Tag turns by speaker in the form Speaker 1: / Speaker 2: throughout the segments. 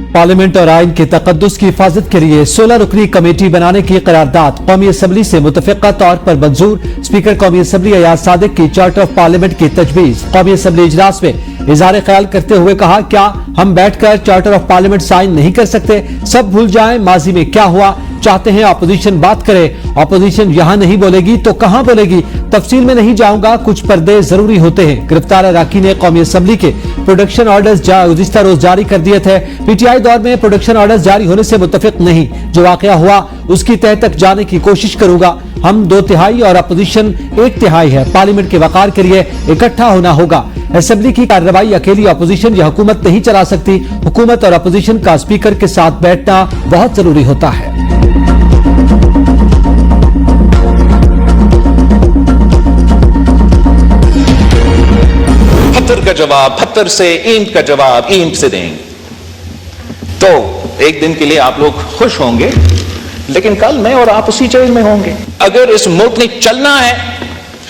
Speaker 1: Parliament और आइन के तकद्दुस की हिफाजत के लिए 16 रुकनी कमेटी बनाने की करारदाद कौमी असम्बली से मुतफ़िक़ा तौर पर मंजूर। स्पीकर कौमी असम्बली अयाज सादिक की चार्टर ऑफ पार्लियामेंट की तजवीज़। कौमी असम्बली इजलास में इज़हार ख्याल करते हुए कहा, क्या हम बैठकर चार्टर ऑफ पार्लियामेंट साइन नहीं कर सकते? सब भूल जाएं माजी में क्या हुआ। चाहते हैं अपोजिशन बात करे, अपोजिशन यहाँ नहीं बोलेगी तो कहाँ बोलेगी? तफसील में नहीं जाऊंगा, कुछ पर्दे जरूरी होते हैं। गिरफ्तार अराकीन ने कौमी असम्बली के प्रोडक्शन ऑर्डर्स गुज़िश्ता रोज जारी कर दिए थे। पीटीआई दौर में प्रोडक्शन ऑर्डर्स जारी होने से मुत्तफिक नहीं, जो वाकया हुआ उसकी तह तक जाने की कोशिश करूंगा। हम 2/3 और अपोजिशन 1/3 है। पार्लियामेंट के वकार के लिए इकट्ठा होना होगा। असेंबली की कार्रवाई अकेली अपोजिशन या हुकूमत नहीं चला सकती। हुकूमत और अपोजिशन का स्पीकर के साथ बैठना बहुत जरूरी होता है।
Speaker 2: पत्थर का जवाब पत्थर से, ईंट का जवाब ईंट से देंगे। तो एक दिन के लिए आप लोग खुश होंगे, लेकिन कल मैं और आप उसी जेल में होंगे। अगर इस मुल्क ने चलना है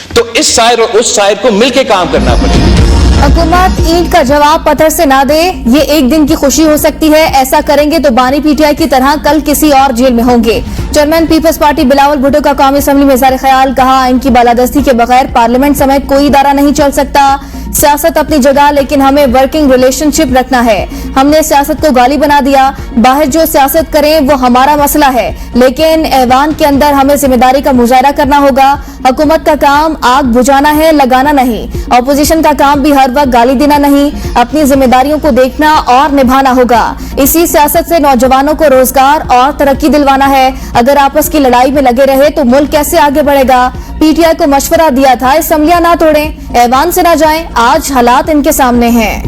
Speaker 2: तो इस साइड और उस साइड को मिलकर काम करना पड़ेगा।
Speaker 3: हुकूमत ईंट का जवाब पत्थर से ना दे, ये एक दिन की खुशी हो सकती है। ऐसा करेंगे तो बानी पीटीआई की तरह कल किसी और जेल में होंगे। Chairman Peoples Party Bilawal Bhutto का कौमी असम्बली में इज़हार ख्याल, कहा इनकी बालादस्ती के बगैर पार्लियामेंट समेत कोई इदारा नहीं चल सकता। सियासत अपनी जगह, लेकिन हमें वर्किंग रिलेशनशिप रखना है। हमने सियासत को गाली बना दिया। बाहर जो सियासत करें वो हमारा मसला है, लेकिन ऐवान के अंदर हमें जिम्मेदारी का मुजाहरा करना होगा। हुकूमत का काम आग बुझाना है, लगाना नहीं। अपोजिशन का काम भी हर वक्त गाली देना नहीं, अपनी जिम्मेदारियों को देखना और निभाना होगा। इसी सियासत से नौजवानों को रोजगार और तरक्की दिलवाना है। अगर आपस की लड़ाई में लगे रहे तो मुल्क कैसे आगे बढ़ेगा? पीटीआई को मशवरा दिया था, असम्बलियां ना तोड़ें, ऐवान से ना जाएं। आज हालात इनके सामने हैं।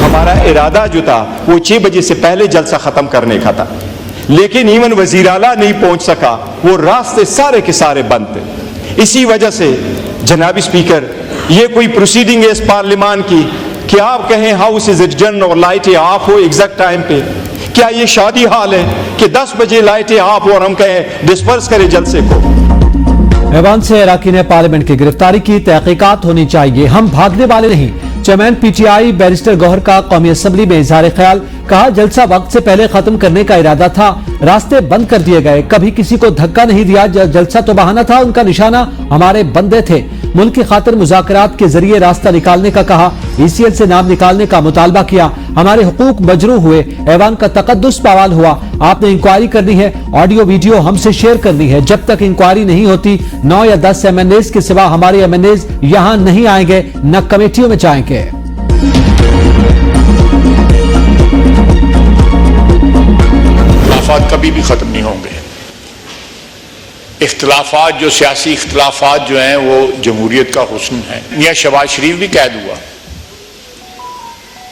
Speaker 4: हमारा इरादा जो था वो 6 बजे से पहले जलसा खत्म करने का था, लेकिन इवन वजीर आला नहीं पहुंच सका। वो रास्ते सारे के सारे बंद थे। इसी वजह से जनाबी स्पीकर, ये कोई प्रोसीडिंग है इस पार्लियामान की कि आप कहें हाउस इज एडजर्न और लाइटें ऑफ हो एग्जैक्ट टाइम पे? क्या ये शादी हाल है कि 10 बजे लाइटें ऑफ हो और हम कहें डिस्पर्स करें जलसे को?
Speaker 1: ऐवान से अराकीन पार्लियामेंट की गिरफ्तारी की तहकीकात होनी चाहिए, हम भागने वाले नहीं। चेयरमैन पीटीआई बैरिस्टर गौहर का कौमी असम्बली में इज़हार ख्याल, कहा जलसा वक्त से पहले खत्म करने का इरादा था, रास्ते बंद कर दिए गए, कभी किसी को धक्का नहीं दिया। जलसा तो बहाना था, उनका निशाना हमारे बंदे थे। मुल्क की खातिर मुज़ाकरात के जरिए रास्ता निकालने का कहा, ईसीएल से नाम निकालने का मुतालबा किया। हमारे हुकूक मजरू हुए, ऐवान का तकद्दुस पावाल हुआ। आपने इंक्वायरी करनी है, ऑडियो वीडियो हमसे शेयर करनी है। जब तक इंक्वायरी नहीं होती 9 या 10 MNAs के सिवा हमारे MNAs यहाँ नहीं आएंगे, न कमेटियों में जाएंगे।
Speaker 5: इख्तिलाफात कभी भी खत्म नहीं होंगे। इख्तिलाफात जो सियासी इख्तिलाफात जो हैं वो जमहूरियत का हुस्न है। मियां शहबाज शरीफ भी कैद हुआ,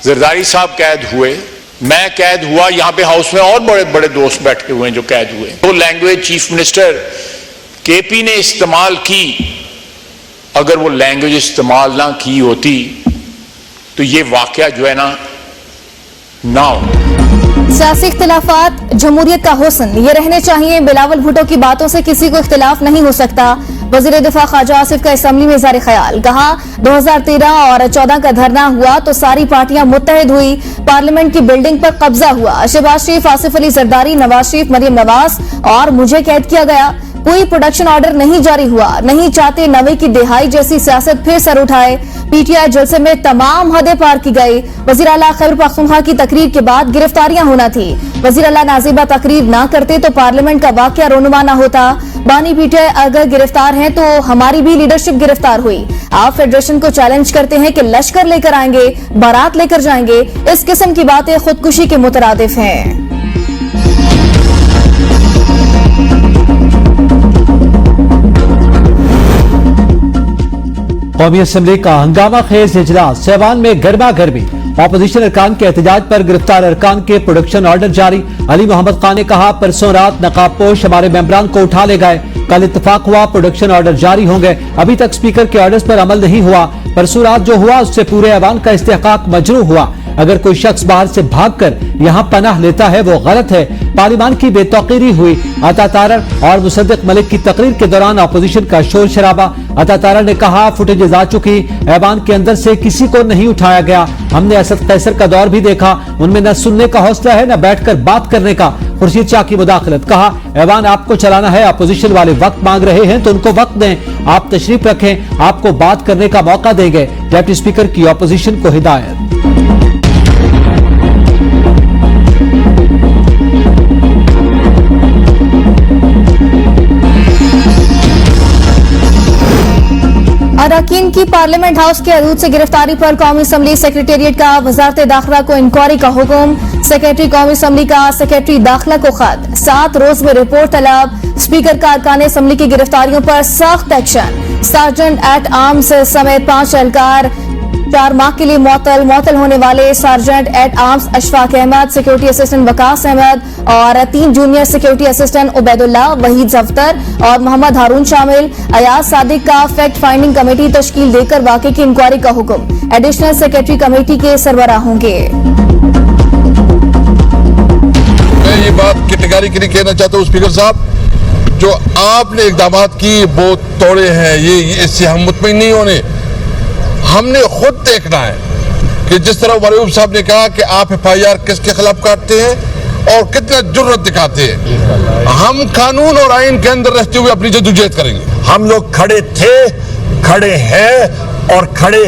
Speaker 5: जरदारी साहब कैद हुए, मैं कैद हुआ। यहाँ पे हाउस में और बड़े बड़े दोस्त बैठे हुए हैं जो कैद हुए। तो लैंग्वेज चीफ मिनिस्टर केपी ने इस्तेमाल की, अगर वो लैंग्वेज इस्तेमाल ना की होती तो ये वाकया जो है ना हो।
Speaker 3: सियासी इख्तिलाफात जमहूरियत का हुस्न, ये रहने चाहिए। बिलावल भुट्टो की बातों से किसी को इख्तिलाफ नहीं हो सकता। वजीर दिफा ख्वाजा आसिफ का असम्बली में इज़हार ख्याल, कहा 2013 और 14 का धरना हुआ तो सारी पार्टियां मुत्तहिद हुई, पार्लियामेंट की बिल्डिंग पर कब्जा हुआ। शहबाज शरीफ, आसिफ अली जरदारी, नवाज शरीफ, मरियम नवाज और मुझे कैद किया गया। कोई प्रोडक्शन ऑर्डर नहीं जारी हुआ। नहीं चाहते नवे की दिहाई जैसी सियासत फिर सर उठाए। पीटीआई जलसे में तमाम हदें पार की गई। वजीर आला खैबर पख्तूनख्वा की तकरीर के बाद गिरफ्तारियां होना थी। वजीर आला नाजिबा तकरीर ना करते तो पार्लियामेंट का वाकया रोनुमा ना होता। बानी पीटीआई अगर गिरफ्तार हैं तो हमारी भी लीडरशिप गिरफ्तार हुई। आप फेडरेशन को चैलेंज करते हैं कि लश्कर लेकर आएंगे, बारात लेकर जाएंगे। इस किस्म की बातें खुदकुशी के मुतरादिफ हैं।
Speaker 1: कौमी असम्बली का हंगामा खेज इजलास, सेवान में गर्मा गर्मी। अपोजिशन अरकान के एहतजाज पर गिरफ्तार अरकान के प्रोडक्शन ऑर्डर जारी। अली मोहम्मद खान ने कहा परसों रात नकाबपोश हमारे मेंबरान को उठा ले गए, कल इत्तेफाक हुआ प्रोडक्शन ऑर्डर जारी होंगे। अभी तक स्पीकर के ऑर्डर्स पर अमल नहीं हुआ। परसों रात जो हुआ उससे पूरे ऐवान का इस्तेहकाक मजरू हुआ। अगर कोई शख्स बाहर से भागकर यहाँ पनाह लेता है वो गलत है। पार्लियामान की बेतौकीरी हुई। अता तारर और मुसद्दिक मलिक की तकरीर के दौरान अपोजिशन का शोर शराबा। अता तारर ने कहा फुटेजेज आ चुकी, ऐवान के अंदर से किसी को नहीं उठाया गया। हमने असद कैसर का दौर भी देखा, उनमें न सुनने का हौसला है न बैठकर बात करने का। खुर्शीद शाह की मुदाखलत। कहा ऐवान आपको चलाना है, अपोजिशन वाले वक्त मांग रहे हैं तो उनको वक्त दें, आप तशरीफ रखें, आपको बात करने का मौका देंगे। डिप्टी स्पीकर की अपोजिशन को हिदायत।
Speaker 3: अरकान की पार्लियामेंट हाउस के हदूद से गिरफ्तारी पर कौमी असम्बली सेक्रेटेरिएट का वजारत दाखिला को इंक्वायरी का हुक्म। सेक्रेटरी कौमी असम्बली का सेक्रेटरी दाखिला को खत। 7 रोज में रिपोर्ट तलब। स्पीकर का अरकान असम्बली की गिरफ्तारियों पर सख्त एक्शन। सार्जेंट एट आर्म्स समेत 5 एहलकार 4 माह के लिए मुअत्तल होने वाले sergeant at arms Ashfaq Ahmed, security assistant Waqas Ahmed और 3 junior security assistant Ubaidullah, Waheed Jaftar और मोहम्मद हारून शामिल। अयाज सादिक का फैक्ट फाइंडिंग कमेटी तश्कील देकर वाकई की इंक्वायरी का हुक्म। एडिशनल सेक्रेटरी कमेटी के सरबराह होंगे।
Speaker 6: मैं ये बात कैटेगरिकली कहना चाहता हूँ स्पीकर साहब, जो आपने इकदाम किए वो तोड़े हैं, ये इससे हम मुतमईन नहीं होने। हमने खुद देखना है कि जिस तरह मरयूब साहब ने कहा कि आप FIR किसके खिलाफ काटते हैं और कितना जुर्रत दिखाते हैं। हम कानून और आइन के अंदर रहते हुए अपनी जद्दोजहद करेंगे।
Speaker 7: हम लोग खड़े थे, खड़े हैं और खड़े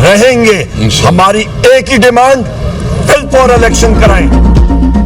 Speaker 7: रहेंगे। हमारी एक ही डिमांड, बिल फॉर इलेक्शन कराएं।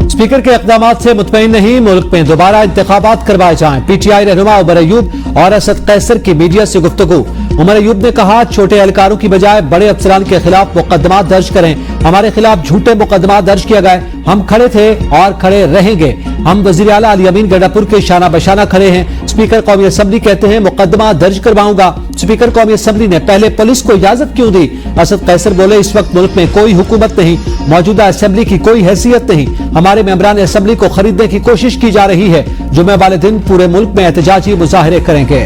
Speaker 1: स्पीकर के इक़दामात से मुतमईन नहीं, मुल्क में दोबारा इंतखाबात करवाए जाएं। PTI रहनुमा उमर अयूब और असद कैसर की मीडिया से गुफ्तगू। उमर अयूब ने कहा छोटे एहलकारों की बजाय बड़े अफसरान के खिलाफ मुकदमा दर्ज करें। हमारे खिलाफ झूठे मुकदमा दर्ज किए गए, हम खड़े थे और खड़े रहेंगे। हम वज़ीर आला अली अमीन गंडापुर के शाना बशाना खड़े हैं। स्पीकर कौमी असम्बली कहते हैं मुकदमा दर्ज करवाऊंगा। स्पीकर कौमी असम्बली ने पहले पुलिस को इजाजत क्यों दी? असद कैसर बोले इस वक्त मुल्क में कोई हुकूमत नहीं, मौजूदा असम्बली की कोई हैसियत नहीं। हमारे मेंबरान असम्बली को खरीदने की कोशिश की जा रही है। जुमे वाले दिन पूरे मुल्क में एहतजाजी मुजाहरे करेंगे।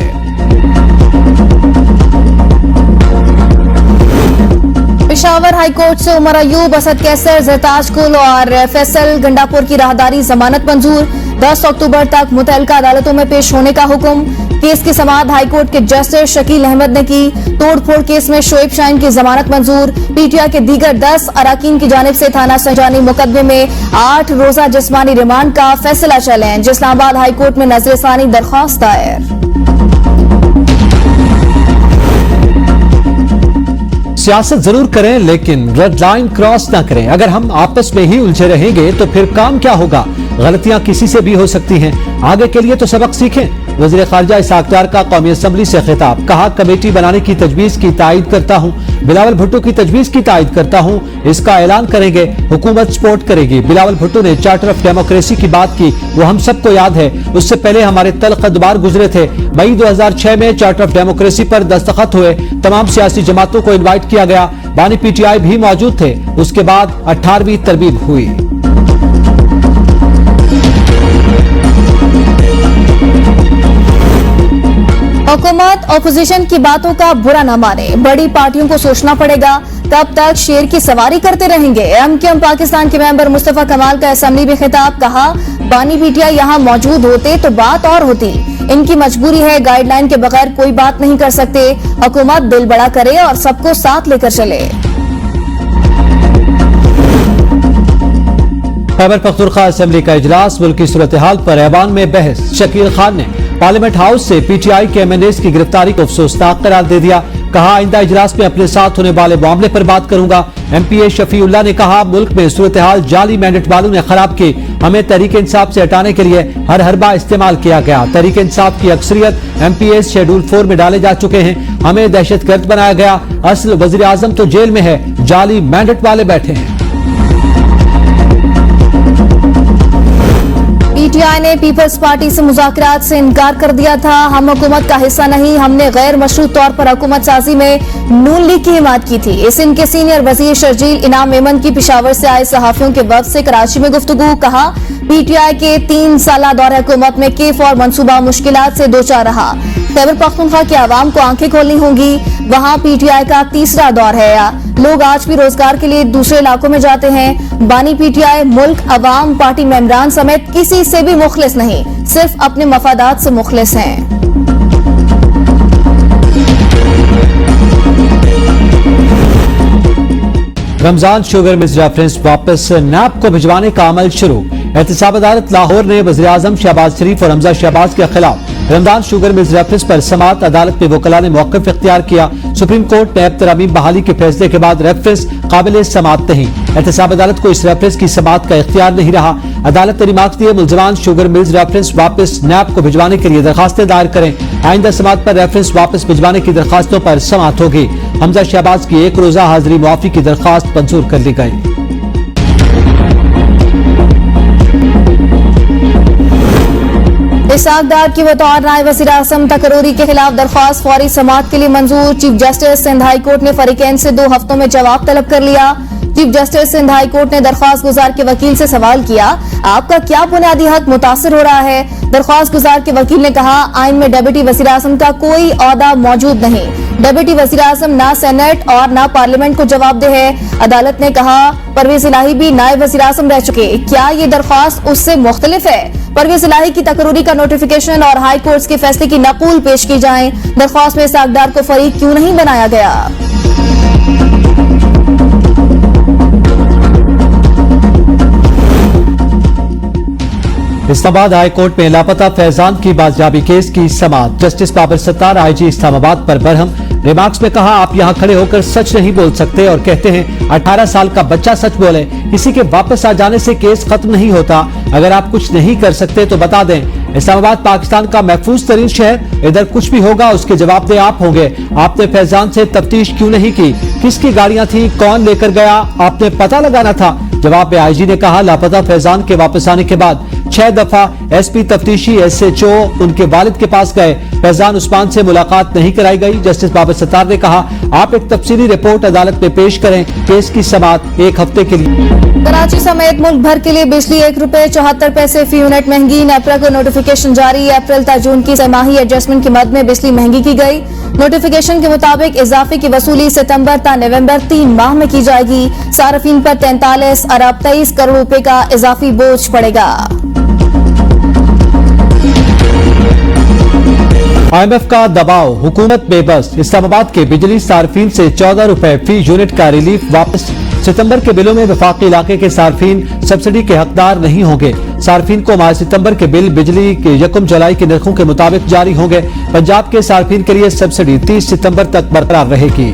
Speaker 3: पेशावर हाईकोर्ट से उमर अयूब, असद कैसर, ज़रताज कुल और फैसल गंडापुर की राहदारी जमानत मंजूर। 10 अक्टूबर तक मुतल्लिका अदालतों में पेश होने का हुक्म। केस की समाअत हाईकोर्ट के जस्टिस शकील अहमद ने की। तोड़फोड़ केस में शोएब शाहीन की जमानत मंजूर। PTI के दीगर 10 अरकान की जानिब से थाना संजानी मुकदमे में 8 रोजा जिस्मानी रिमांड का फैसला चैलेंज। इस्लामाबाद हाईकोर्ट में नजरसानी दरख्वास्त दायर।
Speaker 1: सियासत जरूर करें लेकिन रेड लाइन क्रॉस ना करें। अगर हम आपस में ही उलझे रहेंगे तो फिर काम क्या होगा? गलतियां किसी से भी हो सकती हैं, आगे के लिए तो सबक सीखें। वज़ीर ख़ारजा इसहाक़ डार का कौमी असम्बली से खिताब। कहा कमेटी बनाने की तजवीज़ की तायद करता हूँ, बिलावल भुट्टो की तजवीज़ की तायद करता हूँ, इसका ऐलान करेंगे, हुकूमत सपोर्ट करेगी। बिलावल भुट्टो ने चार्टर ऑफ डेमोक्रेसी की बात की, वो हम सबको याद है। उससे पहले हमारे तल्ख़ अदबार गुजरे थे। मई 2006 में चार्टर ऑफ डेमोक्रेसी पर दस्तखत हुए। तमाम सियासी जमातों को इन्वाइट किया गया, बानी PTI भी मौजूद थे। उसके बाद 18वीं तरमीम हुई।
Speaker 3: हुकूमत अपोजिशन की बातों का बुरा न माने, बड़ी पार्टियों को सोचना पड़ेगा। कब तक शेर की सवारी करते रहेंगे? MKM पाकिस्तान के मेंबर मुस्तफा कमाल का असेंबली में खिताब। कहा बानी PTI यहाँ मौजूद होते तो बात और होती, इनकी मजबूरी है, गाइडलाइन के बगैर कोई बात नहीं कर सकते। हुकूमत दिल बड़ा करे और सबको साथ लेकर चले।
Speaker 1: खैबर पख्तूनख्वा असेंबली का इजलास, मुल्क की सूरत हाल पर ऐवान में बहस। शकील खान ने पार्लियामेंट हाउस से PTI के MNAs की गिरफ्तारी को अफसोसनाक करार दे दिया। कहा आइंदा इजलास में अपने साथ होने वाले मामले पर बात करूंगा। MPA शफीउल्लाह ने कहा मुल्क में सूरत हाल जाली मैंडेट वालों ने खराब की, हमें तहरीक इंसाफ से हटाने के लिए हर हरबा इस्तेमाल किया गया। तहरीक इंसाफ की अक्सरियत MPAs शेड्यूल 4 में डाले जा चुके हैं, हमें दहशतगर्द बनाया गया। असल वजीर आजम तो जेल में है, जाली मैंडेट वाले बैठे हैं।
Speaker 3: पीटीआई ने पीपल्स पार्टी से मुज़ाकरात से इनकार कर दिया था। हम हुकूमत का हिस्सा नहीं, हमने गैर मशरूत तौर पर हुकूमत साजी में नून लीग की हिमायत की थी। इस इनके सीनियर वजीर शर्जील इनाम मेमन की पेशावर से आए सहाफियों के वक्त से कराची में गुफ्तगू। कहा पीटीआई के 3 साला दौरे हुकूमत में केफ और मनसूबा मुश्किलात से दो चार रहा। खैबर पख्तूनख्वा के आवाम को आंखें खोलनी होंगी, वहाँ पीटीआई का तीसरा दौर है। या लोग आज भी रोजगार के लिए दूसरे इलाकों में जाते हैं। बानी पीटीआई मुल्क, अवाम, पार्टी मेंबरान समेत किसी से भी मुखलिस नहीं, सिर्फ अपने मफादात से मुखलिस हैं।
Speaker 1: रमजान शुगर मिल्स रेफरेंस वापस नैब को भिजवाने का अमल शुरू। एहतसाब अदालत लाहौर ने वज़ीर आज़म शहबाज शरीफ और हमजा शहबाज के खिलाफ रमजान शुगर मिल्स रेफरेंस पर समाअत अदालत में वकला ने मौक़िफ़ इख्तियार किया। सुप्रीम कोर्ट नैब तरामीम बहाली के फैसले के बाद रेफरेंस काबिल समाअत नहीं। एहतसाब अदालत को इस रेफरेंस की समाअत का इख्तियार नहीं रहा। अदालत ने रिमार्क दिए मुलजमान शुगर मिल्स रेफरेंस वापस नैब को भिजवाने के लिए दरखास्तें दायर करें। आइंदा समाअत पर रेफरेंस वापस भिजवाने की दरखास्तों पर समाअत होगी। हमजा शहबाज की 1 रोजा हाजिरी मुआफी की दरखास्त मंजूर कर ली गई।
Speaker 3: इसाक डार की बतौर नायब वज़ीर आज़म तकरूरी के खिलाफ दरख्वास्त फौरी समाअत के लिए मंजूर। Chief justice Sindh High Court ने फरीकैन से 2 हफ्तों में जवाब तलब कर लिया। Chief justice Sindh High Court ने दरख्वास्त गुजार के वकील से सवाल किया, आपका क्या बुनियादी हक मुतासर हो रहा है? दरख्वास्त गुजार के वकील ने कहा, आइन में डिप्टी वज़ीर आज़म का कोई ओहदा मौजूद नहीं। डिप्टी वज़ीर आज़म ना सेनेट और ना पार्लियामेंट को जवाबदेह है। अदालत ने कहा, परवेज इलाही भी नायब वज़ीर आज़म रह चुके, क्या ये दरख्वास्त उससे मुख्तलिफ है? परवेज इलाही की तकरूरी का नोटिफिकेशन और हाई कोर्ट के फैसले की नकूल पेश की जाए। दरख्वास्त में इसाक डार को फरीक क्यों नहीं बनाया गया?
Speaker 1: इस्लामाबाद हाई कोर्ट में लापता फैजान की बाजियाबी केस की समाअत। जस्टिस बाबर सत्तार आईजी इस्लामाबाद पर बरहम। रिमार्क्स में कहा, आप यहाँ खड़े होकर सच नहीं बोल सकते और कहते हैं 18 साल का बच्चा सच बोले। किसी के वापस आ जाने से केस खत्म नहीं होता। अगर आप कुछ नहीं कर सकते तो बता दें। इस्लामाबाद पाकिस्तान का महफूज तरीन शहर, इधर कुछ भी होगा उसके जवाबदेह आप होंगे। आपने फैजान से तफ्तीश क्यों नहीं की? किसकी गाड़ियां थी? कौन लेकर गया? आपने पता लगाना था। जवाब में आईजी ने कहा, लापता फैजान के वापस आने के बाद 6 दफा एसपी तफ्तीशी SHO उनके वालिद के पास गए। फैजान उस्मान से मुलाकात नहीं कराई गई। जस्टिस बाबर सत्तार ने कहा, आप एक तफसीली रिपोर्ट अदालत में पेश करें। केस की समाअत 1 हफ्ते के लिए।
Speaker 3: कराची समेत मुल्क भर के लिए बिजली ₹1.74 फी यूनिट महंगी। नेपरा को नोटिफिकेशन जारी। अप्रैल ता जून की छमाही एडजस्टमेंट की मद में बिजली महंगी की गई। नोटिफिकेशन के मुताबिक इजाफे की वसूली सितंबर ता नवंबर 3 माह में की जाएगी। सार्फिन पर 43 अरब 23 करोड़ रुपए का इजाफी बोझ पड़ेगा।
Speaker 1: IMF का दबाव, हुकूमत बेबस। इस्लामाबाद के बिजली सार्फिन से 14 रुपए फी यूनिट का रिलीफ वापस। सितंबर के बिलों में वफाकी इलाके के सार्फिन सब्सिडी के हकदार नहीं होंगे। सार्फिन को माह सितंबर के बिल बिजली के 1 जुलाई के नरखों के मुताबिक जारी होंगे। पंजाब के सार्फिन के लिए सब्सिडी 30 सितंबर तक बरकरार रहेगी।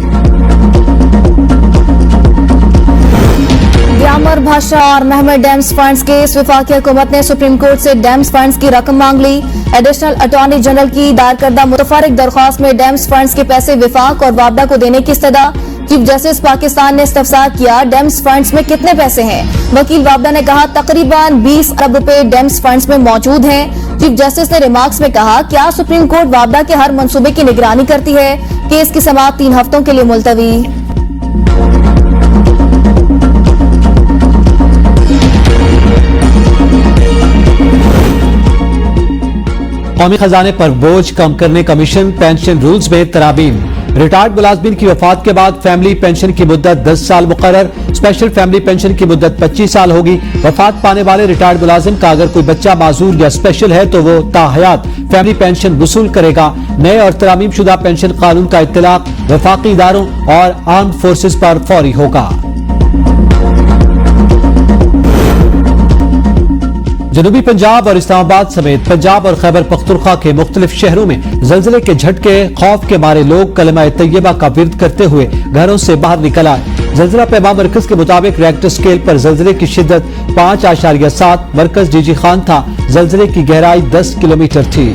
Speaker 3: ग्यामर भाषा और महमद डैम्स फंड्स केस। वफाकी हुकूमत ने सुप्रीम कोर्ट से डैम्स फंड्स की रकम मांग ली। एडिशनल अटॉर्नी जनरल की दायर करदा मुतफरिक दरख्वास्त में डैम्स फंड्स के पैसे विफाक और वापडा को देने की इस्तदा। चीफ जस्टिस पाकिस्तान ने इस्तफसार किया, डैम्स फंड्स में कितने पैसे हैं? वकील वापडा ने कहा, तकरीबन 20 अरब रुपए डैम्स फंड्स में मौजूद हैं। चीफ जस्टिस ने रिमार्क्स में कहा, क्या सुप्रीम कोर्ट वापडा के हर मंसूबे की निगरानी करती है? केस की समाअत 3 हफ्तों के लिए मुलतवी।
Speaker 1: कौमी खजाने पर बोझ कम करने कमीशन पेंशन रूल्स में तरामीम। रिटायर्ड मुलाजमीन की वफात के बाद फैमिली पेंशन की मुद्दत 10 साल मुकर्रर। स्पेशल फैमिली पेंशन की मुद्दत 25 साल होगी। वफात पाने वाले रिटायर्ड मुलाजिम का अगर कोई बच्चा माजूर या स्पेशल है तो वो ताहयात फैमिली पेंशन वसूल करेगा। नए और तरामीम शुदा पेंशन कानून का इत्तलाक वफाकी इदारों और आर्म फोर्सेज पर फौरी होगा। जनूबी पंजाब और इस्लामाबाद समेत पंजाब और खैबर पख्तूनख्वा के मुख्तलिफ शहरों में जल्जले के झटके, खौफ के मारे लोग कलमा तैयबा का विर्द करते हुए घरों से बाहर निकल आए। जल्जला पैमा मरकज के मुताबिक रेक्टर स्केल पर जल्जले की शिद्दत 5.7। मरकज डीजी खान था। जल्जले की गहराई 10 किलोमीटर थी।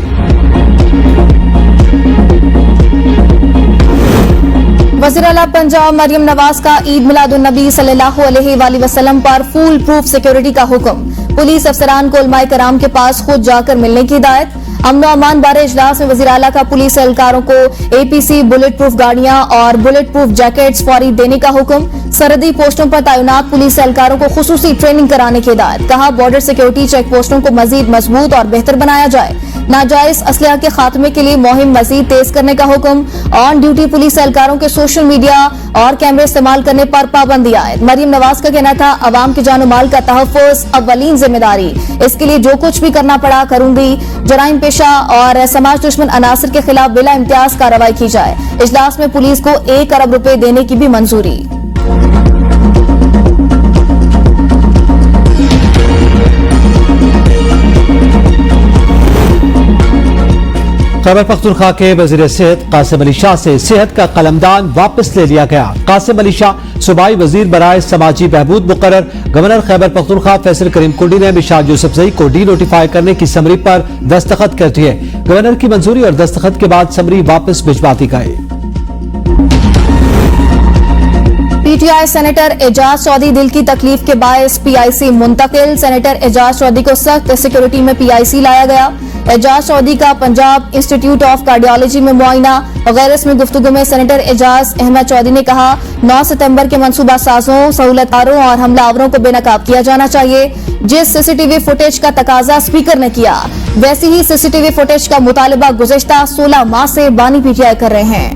Speaker 3: वज़ीर आला पंजाब मरियम नवाज का ईद मिलादुन नबी सल्लल्लाहु अलैहि वसल्लम पर फूल प्रूफ सिक्योरिटी का हुक्म। पुलिस अफसरान को उलमाए कराम के पास खुद जाकर मिलने की हिदायत। अमन व अमान बारे इजलास में वजीर आला का पुलिस एहलकारों को एपीसी बुलेट प्रूफ गाड़ियां और बुलेट प्रूफ जैकेट्स फौरी देने का हुक्म। सरहदी पोस्टों पर तैनात पुलिस एहलकारों को खुसूसी ट्रेनिंग कराने की हिदायत। कहा, बॉर्डर सिक्योरिटी चेक पोस्टों को मजीद मजबूत और बेहतर बनाया जाए। नाजायज असलहा के खात्मे के लिए मुहिम मजीद तेज करने का हुक्म। ऑन ड्यूटी पुलिस एहलकारों के सोशल मीडिया और कैमरे इस्तेमाल करने पर पाबंदी आयद। मरियम नवाज का कहना था, अवाम के जान माल का तहफ़्फ़ुज़ अव्वलीन जिम्मेदारी, इसके लिए जो कुछ भी करना पड़ा करूंगी। जराइम पेशा और समाज दुश्मन अनासर के खिलाफ बिला इम्तियाज कार्रवाई की जाए। इजलास में पुलिस को 1 अरब रुपए देने की भी मंजूरी।
Speaker 1: खैबर पख्तूनख्वा के वजीर सेहत कासिम अली शाह से सेहत का कलमदान वापस ले लिया गया। कासिम अली शाह सूबाई वजीर बराए समाजी बहबूद मुकर्रर। गवर्नर खैबर पख्तूनख्वा फैसल करीम कुंडी ने मिशाल यूसुफजई को डी नोटिफाई करने की समरी पर दस्तखत कर दिए। गवर्नर की मंजूरी और दस्तखत के बाद समरी वापस भिजवा दी गई।
Speaker 3: पीटीआई सेनेटर एजाज चौधरी दिल की तकलीफ के बायस पीआईसी मुंतकिल। सेनेटर एजाज चौधरी को सख्त सिक्योरिटी में पीआईसी लाया गया। एजाज चौधरी का पंजाब इंस्टीट्यूट ऑफ कार्डियोलॉजी में मुआयना। गैरस में गुफ्तगू में सेनेटर एजाज अहमद चौधरी ने कहा, 9 सितंबर के मनसूबा साजों, सहूलतकारों और हमलावरों को बेनकाब किया जाना चाहिए। जिस सीसीटीवी फुटेज का तकाजा स्पीकर ने किया, वैसी ही सीसीटीवी फुटेज का मुतालबा गुज़िश्ता 16 माह से बानी पीटीआई कर रहे हैं।